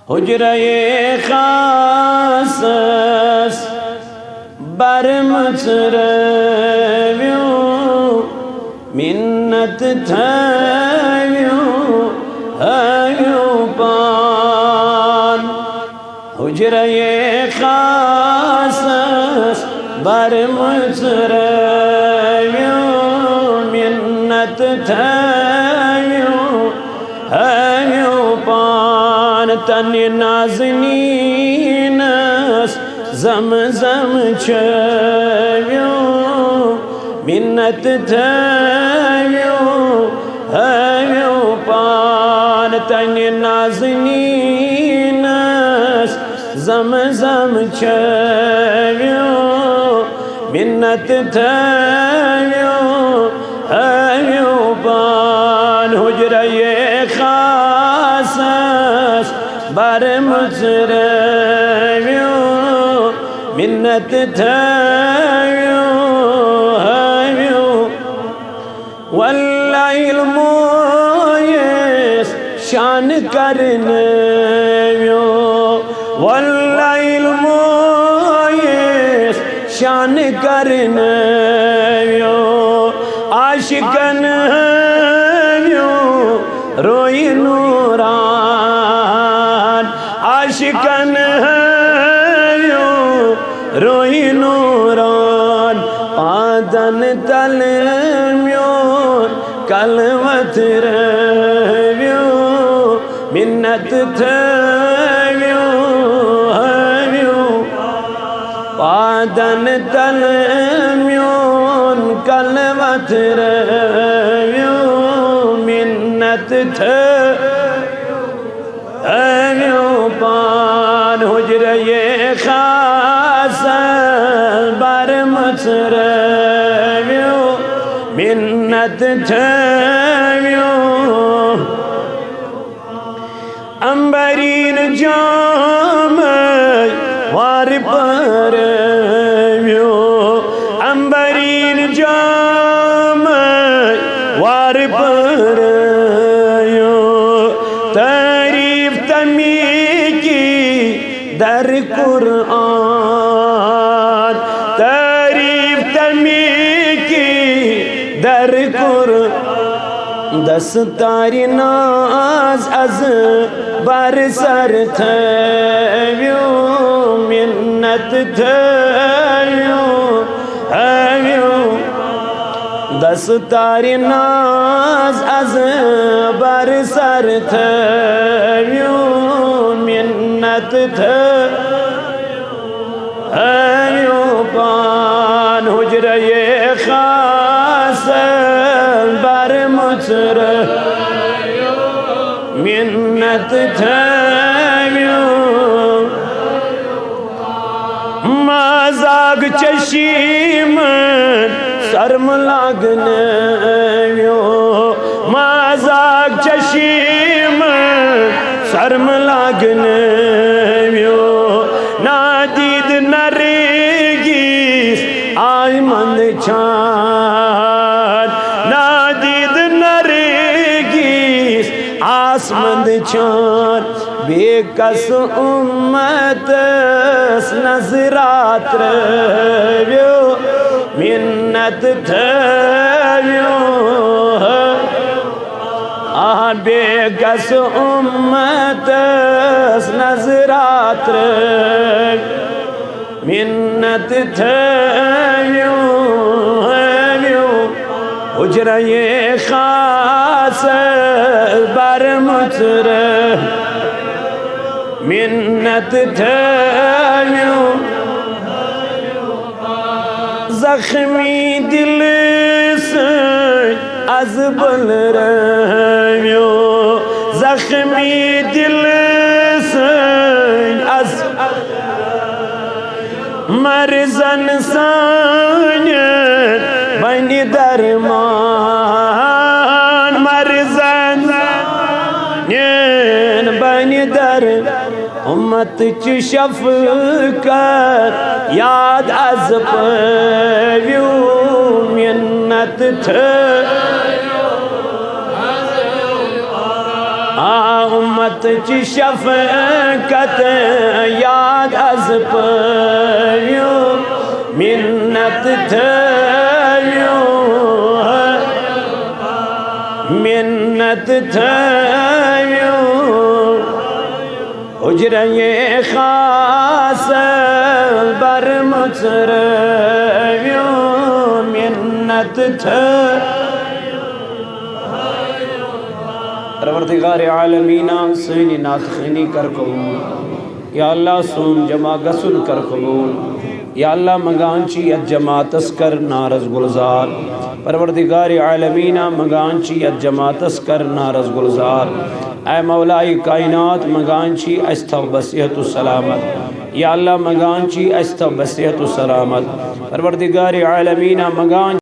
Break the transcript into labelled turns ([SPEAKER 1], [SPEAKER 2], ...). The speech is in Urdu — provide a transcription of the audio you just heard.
[SPEAKER 1] حجرۂ خاصس برمت رویو منت تھیو ہیو پان حجرۂ خاصس برمت رویو منت تھیو ہیو پان تن نازنینس زمزم چویو منت تھیو ہیو پان تن نازنینس زمزم چویو منت تھیو ہیو پان حجرۂ خاصس برمت رویو منت تھیو ہیو واللہ المویس شان کرنیو واللہ المویس شان کرنیو عاشقن ہیو روئی نوران عاشقن ہیو روئی نوران آدن تلمیون کلمت رویو منت تھیو ہیو آدن تلمیون کلمت رویو منت تھیو پان حجرۂ خاصس برمت رویو منت تھیو امبرین جام وار پرویو امبرین جام وار پرویو تعریف تمی کی در قرآن تعریف تمی کی در قرآن دستاری ناز از بر سر تھیو منت تھیو ہیو دستاری ناز از بر سر تھیو منت تھیو پان حجرۂ خاصس برمت رویو منت تھیو مازاگ چشیمن سرم لاگنیو مازاگ چشیمن سرم لاگنیو نادید نریگیس آئی مند چان نادید نریگیس آسمند چان بے کس امتس نظرات رویو منت تھیو بے کس امتس نظرات رویو منت تھیو ہیو حجرۂ خاصس برمت رویو منت تھیو زخمی دل سے از بل رویو زخمی دل سے از مرزن سانین بنی درمان مرزن بنی در امت چی شفقت یاد از پیو منت تھیو امت چی شفقت یاد از پیو منت تھیو منت تھیو اجرے خاص بر مصریو منت تھیو پروردگار عالمین سینی نات خینی کر قبول یا اللہ سون جمع گسل کر قبول یا اللہ مگانچی ات جماعتس کر نارز گلزار پروردگار عالمین مگانچی ات جماعتس کر نارز گلزار اے مولائی کائنات مگانچی استو بصیحت و سلامت یا اللہ مگانچی استو بصیحت و سلامت پروردگار عالمین مگانچی